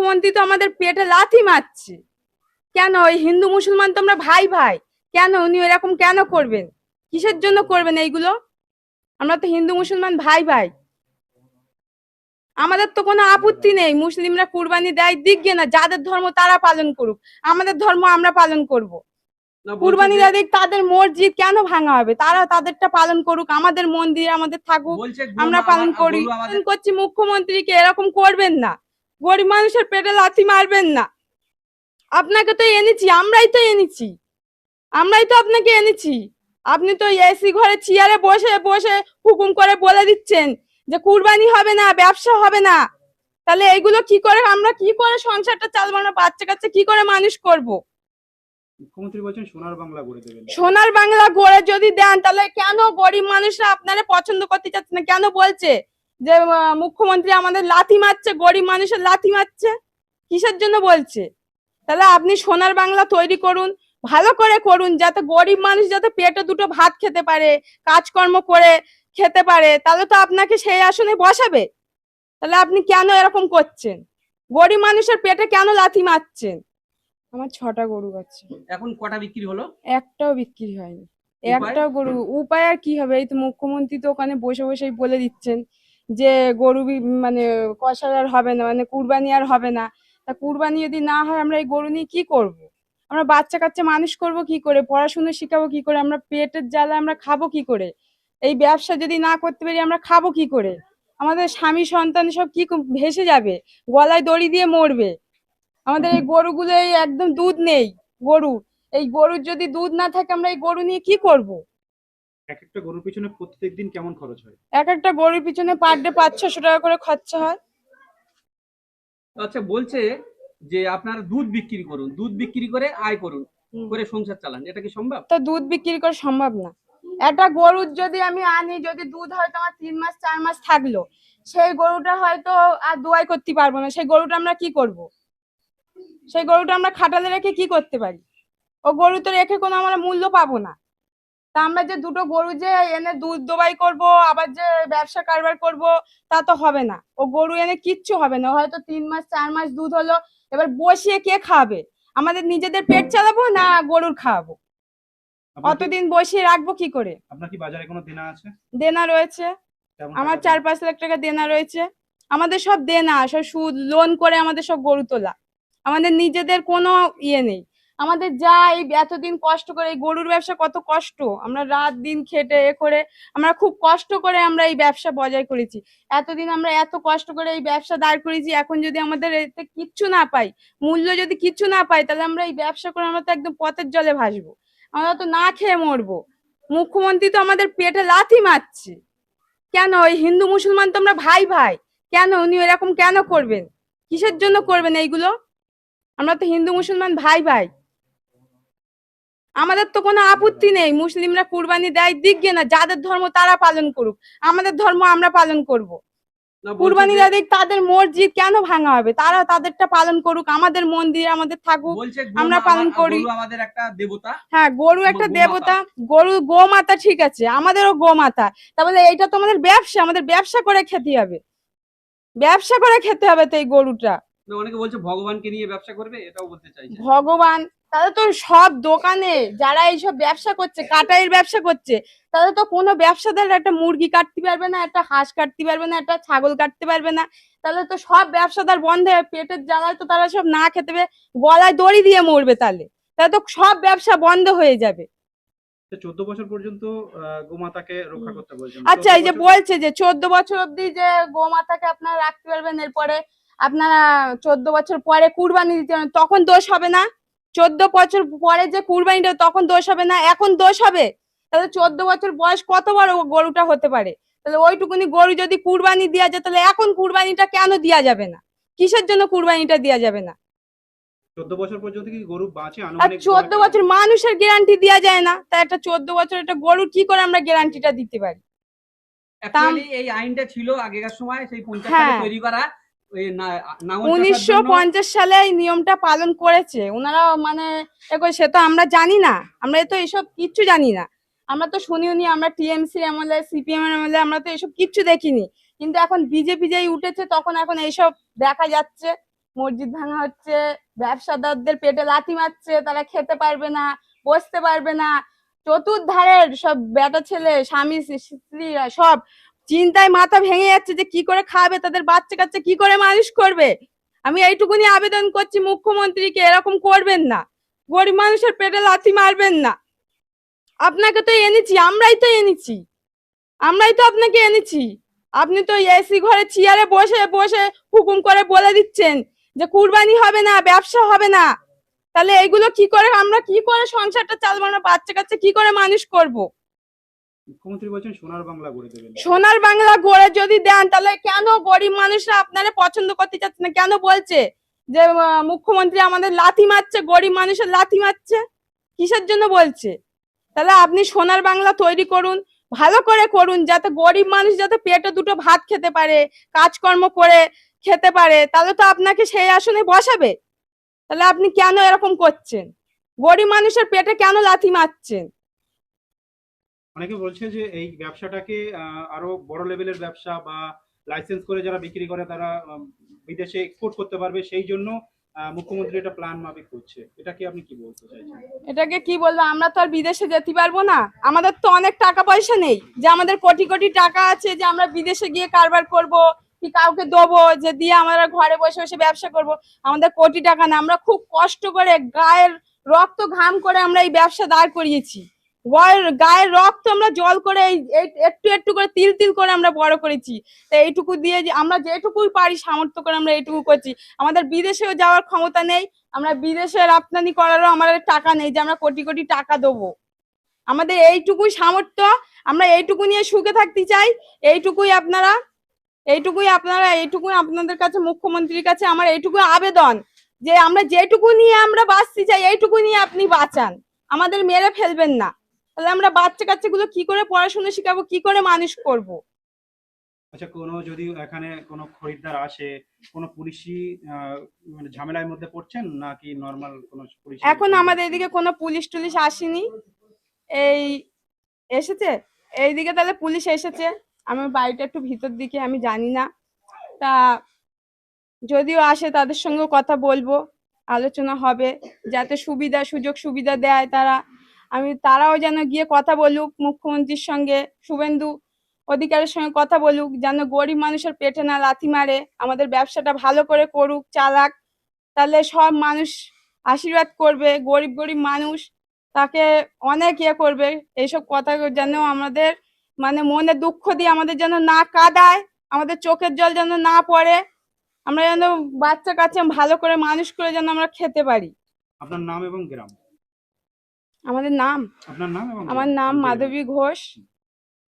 মুখ্যমন্ত্রী তো আমাদের পেটে লাথি মারছে। কেন ওই হিন্দু মুসলমান তো আমরা ভাই ভাই, কেন উনি এরকম কেন করবেন? কিসের জন্য করবেন এইগুলো? আমরা তো হিন্দু মুসলমান ভাই ভাই, আমাদের তো কোনো আপত্তি নেই। মুসলিমরা কুরবানি দেয় দিক গে না, যাদের ধর্ম তারা পালন করুক, আমাদের ধর্ম আমরা পালন করব। কুরবানি দেয় তাদের মসজিদ কেন ভাঙা হবে? তারা তাদেরটা পালন করুক, আমাদের মন্দির আমাদের থাকুক, আমরা পালন করি। করছি মুখ্যমন্ত্রীকে এরকম করবেন না, গরিব মানুষের পেটে লাথি মারবেন না। আপনাকে তো এনেছি, আমরাই তো এনেছি, আমরাই তো আপনাকে এনেছি। আপনি তো এসি ঘরে চেয়ারে বসে বসে হুকুম করে বলে দিচ্ছেন যে কুরবানি হবে না, ব্যবসা হবে না। তাহলে এইগুলো কি করে, আমরা কি করে সংসারটা চালাবো? না বাচ্চা কাচ্চা কি করে মানুষ করব? মুখ্যমন্ত্রী বলছেন সোনার বাংলা গড়ে দেবেন। সোনার বাংলা গড়ে যদি দেন, তাহলে কেন গরিব মানুষরা আপনারা পছন্দ করতে চাচ্ছে না? কেন বলছে যে মুখ্যমন্ত্রী আমাদের লাথি মারছে, গরিব মানুষের লাথি মারছে? কিসের জন্য বলছে? তাহলে আপনি সোনার বাংলা তৈরি করুন, ভালো করে করুন, যাতে গরিব মানুষ যাতে পেটে দুটো ভাত খেতে পারে, কাজকর্ম করে খেতে পারে। তাহলে তো আপনাকে সেই আসনে বসাবে। তাহলে আপনি কেন এরকম করছেন? গরিব মানুষের পেটে কেন লাথি মারছেন? আমার 6টা গরু আছে। এখন কটা বিক্রি হলো? একটাও বিক্রি হয়নি, একটাও গরু। উপায় আর কি হবে? এই তো মুখ্যমন্ত্রী তো ওখানে বসে বসেই বলে দিচ্ছেন যে গরু মানে কষাই আর হবে না, মানে কুরবানি আর হবে না। তা কুরবানি যদি না হয়, আমরা এই গরু নিয়ে কি করব? আমরা বাচ্চা কাচ্চা মানুষ করব কি করে? পড়াশোনা শিখাবো কি করে? আমরা পেটের জ্বালা আমরা খাবো কি করে? এই ব্যবসা যদি না করতে পারি, আমরা খাবো কি করে? আমাদের স্বামী সন্তান সব কি ভেসে যাবে, গলায় দড়ি দিয়ে মরবে। আমাদের এই গরুগুলো একদম দুধ নেই গরু। এই গরুর যদি দুধ না থাকে, আমরা এই গরু নিয়ে কি করব? এক একটা গরুর পিছনে প্রত্যেকদিন কেমন খরচ হয়? এক একটা গরুর পিছনে পার ডে 500-600 টাকা করে খরচা হয়। আচ্ছা, বলছে যে আপনারা দুধ বিক্রি করুন, দুধ বিক্রি করে আয় করুন, করে সংসার চালান, এটা কি সম্ভব? তো দুধ বিক্রি করা সম্ভব না। একটা গরুর যদি আমি আনি, যদি দুধ হয়তো আমার 3 মাস 4 মাস থাকলো, সেই গরুটা হয়তো আর দোয়াই করতে পারবো না। সেই গরুটা আমরা কি করব? সেই গরুটা আমরা খাটালে রেখে কি করতে পারি? ও গরু তো রেখে কোনো আমরা মূল্য পাবো না। তা আমরা যে দুটো গরু যে এনে দুধ দোবাই করব, আবার যে ব্যবসা কারবার করব, তা তো হবে না। ও গরু এনে কিচ্ছু হবে না। হয়তো 3 মাস 4 মাস দুধ হলো, এবার বসিয়ে কে খাবে? আমাদের নিজেদের পেট চালাবো না গরুর খাওয়াবো? অতদিন বসিয়ে রাখবো কি করে? আপনার কি বাজারে কোনো দেনা আছে? দেনা রয়েছে, আমার 4-5 লাখ টাকা দেনা রয়েছে। আমাদের সব দেনা, সব সুদ লোন করে আমাদের সব গরু তোলা। আমাদের নিজেদের কোনো ইয়ে নেই। আমাদের যা এই এতদিন কষ্ট করে, এই গরুর ব্যবসা কত কষ্ট, আমরা রাত দিন খেটে এ করে আমরা খুব কষ্ট করে আমরা এই ব্যবসা বজায় করেছি। এতদিন আমরা এত কষ্ট করে এই ব্যবসা দাঁড় করেছি। এখন যদি আমাদের এতে কিচ্ছু না পাই, মূল্য যদি কিচ্ছু না পাই, তাহলে আমরা এই ব্যবসা করে আমরা তো একদম পথের জলে ভাসবো, আমরা তো না খেয়ে মরবো। মুখ্যমন্ত্রী তো আমাদের পেটে লাথি মারছে। কেন ওই হিন্দু মুসলমান তো আমরা ভাই ভাই, কেন উনি এরকম কেন করবেন? কিসের জন্য করবেন এইগুলো? আমরা তো হিন্দু মুসলমান ভাই ভাই, আমাদের তো কোনো আপত্তি নেই। মুসলিমরা কুরবানি দেয় দিক গে না, যাদের ধর্ম তারা পালন করুক, আমাদের ধর্ম আমরা পালন করব। কুরবানি দেয় তাদের মসজিদ কেন ভাঙা হবে? তারা তাদেরটা পালন করুক, আমাদের মন্দির আমাদের থাকুক, আমরা পালন করি। আমাদের একটা দেবতা। হ্যাঁ, গরু একটা দেবতা, গরু গোমাতা, ঠিক আছে, আমাদেরও গোমাতা। তাহলে এইটা তো আমাদের ব্যবসা, আমাদের ব্যবসা করে খেতে হবে, ব্যবসা করে খেতে হবে তো এই গরুটা। অনেকে বলছে ভগবানকে নিয়ে ব্যবসা করবে, এটাও বলতে চাইছে। ভগবান? তাহলে তো সব দোকানে যারা এইসব ব্যবসা করছে, কাটাইয়ের ব্যবসা করছে, তাহলে তো কোনো ব্যবসাদার একটা মুরগি কাটতে পারবে না, একটা হাঁস কাটতে পারবে না, একটা ছাগল কাটতে পারবে না। তাহলে তো সব ব্যবসাদার বন্ধ হয়ে পেটের জ্বালায় তো তারা সব না খেতে পেয়ে গলায় দড়ি দিয়ে মরবে। তাহলে তাহলে তো সব ব্যবসা বন্ধ হয়ে যাবে। 14 বছর পর্যন্ত গোমাতাকে রক্ষা করতে বলছেন। আচ্ছা, এই যে বলছে যে 14 বছর অবধি যে গোমাতাকে আপনারা রাখতে পারবেন, এরপরে আপনারা 14 বছর পরে কুরবানি দিতে পারবেন, তখন দোষ হবে না? 14 বছর পরে যে কুরবানিটা, তখন দোষ হবে না? এখন দোষ হবে? তাহলে 14 বছর বয়স কত বড় গরুটা হতে পারে? তাহলে ওইটুকুনি গরু যদি কুরবানি দেওয়া যায়, তাহলে এখন কুরবানিটা কেন দেওয়া যাবে না? কিসের জন্য কুরবানিটা দেওয়া যাবে না? 14 বছর পর্যন্ত কি গরু বাঁচে? আর আনুমানিক 14 বছর মানুষের গ্যারান্টি দেওয়া যায় না, তাই একটা 14 বছর একটা গরুর কি করে আমরা গ্যারান্টিটা দিতে পারি? অ্যাকচুয়ালি এই আইনটা ছিল আগেকার সময়, সেই 50 সালে তৈরি করা। ওই 1950 সালে এই নিয়মটা পালন করেছে ওনারা, মানে সে তো আমরা জানি না, আমরা তো এসব কিচ্ছু জানি না। আমরা তো শুনিও নি, আমরা টিএমসি আমলে সিপিএম এর আমলে আমরা তো এসব কিচ্ছু দেখিনি। কিন্তু এখন বিজেপি যেই উঠেছে, তখন এখন এইসব দেখা যাচ্ছে। মসজিদ ভাঙা হচ্ছে, ব্যবসাদারদের পেটে লাথি মারছে, তারা খেতে পারবে না, বসতে পারবে না। চতুর্ধারের সব বেটা ছেলে, স্বামী স্ত্রীরা সব চিন্তায় মাথা ভেঙে যাচ্ছে যে কি করে খাবে, তাদের বাচ্চা কাচ্চা কি করে মানুষ করবে। আমি এইটুকুনি আবেদন করছি মুখ্যমন্ত্রীকে, এরকম করবেন না, গরিব মানুষের পেটে লাথি মারবেন না। আপনাকে তো এনেছি, আমরাই তো এনেছি, আমরাই তো আপনাকে এনেছি। আপনি তো এসি ঘরে চেয়ারে বসে বসে হুকুম করে বলে দিচ্ছেন যে কুরবানি হবে না, ব্যবসা হবে না। তাহলে এইগুলো কি করে, আমরা কি করে সংসারটা চালাবো, না বাচ্চা কাচ্চা কি করে মানুষ করব। মুখ্যমন্ত্রী বলছেন সোনার বাংলা গড়ে দেবেন। সোনার বাংলা গড়ে যদি দেন, তাহলে কেন গরিব মানুষরা আপনারা পছন্দ করতে চাচ্ছে না? কেন বলছে যে মুখ্যমন্ত্রী আমাদের লাথি মারছে, গরিব মানুষের লাথি মারছে? কিসের জন্য বলছে? তাহলে আপনি সোনার বাংলা তৈরি করুন, ভালো করে করুন, যাতে গরিব মানুষ যাতে পেটে দুটো ভাত খেতে পারে, কাজকর্ম করে খেতে পারে। তাহলে তো আপনাকে সেই আসনে বসাবে। তাহলে আপনি কেন এরকম করছেন? গরিব মানুষের পেটে কেন লাথি মারছেন? অনেকে বলছে যে এই ব্যবসাটাকে আরো বড় লেভেলের ব্যবসা বা লাইসেন্স করে যারা বিক্রি করে তারা বিদেশে এক্সপোর্ট করতে পারবে, সেই জন্য মুখ্যমন্ত্রী এটা প্ল্যান মাফিক করছে। এটা কি আপনি কি বলতে চাইছেন? এটাকে কি বলবো, আমরা তো আর বিদেশে যেতে পারবো না। আমাদের তো অনেক টাকা পয়সা নেই যে আমাদের কোটি কোটি টাকা আছে যে আমরা বিদেশে গিয়ে কারবার করব, কি কাউকে দেবো যে দিয়ে আমরা ঘরে বসে বসে ব্যবসা করব। আমাদের কোটি টাকা না, আমরা খুব কষ্ট করে গায়ের রক্ত ঘাম করে আমরা এই ব্যবসা দাঁড় করিয়েছি। গায়ের রক্ত আমরা জল করে এই একটু একটু করে তিল তিল করে আমরা বড় করেছি। তো এইটুকু দিয়ে যে আমরা যেটুকুই পারি সামর্থ্য করে আমরা এইটুকু করছি। আমাদের বিদেশেও যাওয়ার ক্ষমতা নেই, আমরা বিদেশে রপ্তানি করারও আমাদের টাকা নেই যে আমরা কোটি কোটি টাকা দেবো। আমাদের এইটুকুই সামর্থ্য, আমরা এইটুকু নিয়ে সুখে থাকতে চাই। এইটুকুই এইটুকুই আপনাদের কাছে, মুখ্যমন্ত্রীর কাছে আমার এইটুকুই আবেদন যে আমরা যেটুকু নিয়ে আমরা বাঁচতে চাই, এইটুকু নিয়ে আপনি বাঁচান, আমাদের মেরে ফেলবেন না। তাহলে আমরা বাচ্চা কাচ্চাগুলো কি করে পড়াশোনা শিখাবো, কি করে মানুষ করব? আচ্ছা, কোনো যদি এখানে কোনো খরিদ্দার আসে, কোনো পুলিশি মানে ঝামেলার মধ্যে পড়ছেন নাকি নর্মাল কোনো পুলিশ? এখন আমাদের এদিকে কোনো পুলিশ টুলিশ আসেনি। এই এসেছে এইদিকে, তাহলে পুলিশ এসেছে। আমার বাড়িটা একটু ভিতর দিকে, আমি জানি না। তা যদিও আসে তাদের সঙ্গেও কথা বলবো, আলোচনা হবে যাতে সুযোগ সুবিধা দেয় তারা। তারাও যেন গিয়ে কথা বলুক মুখ্যমন্ত্রীর সঙ্গে, শুভেন্দু অধিকারের সঙ্গে কথা বলুক, যেন গরিব মানুষের পেটে না লাথি মারে, আমাদের ব্যবসাটা ভালো করে করুক, চালাক। তাহলে সব মানুষ আশীর্বাদ করবে, গরিব গরিব মানুষ তাকে অনেক করবে। এইসব কথা যেন আমাদের মানে মনে দুঃখ দিয়ে আমাদের যেন না কাঁদায়, আমাদের চোখের জল যেন না পড়ে। আমরা যেন বাচ্চা কাচ্চা ভালো করে মানুষ করে যেন আমরা খেতে পারি। আপনার নাম এবং গ্রাম? আমাদের নাম, আপনার নাম এবং আমার নাম মাধবী ঘোষ।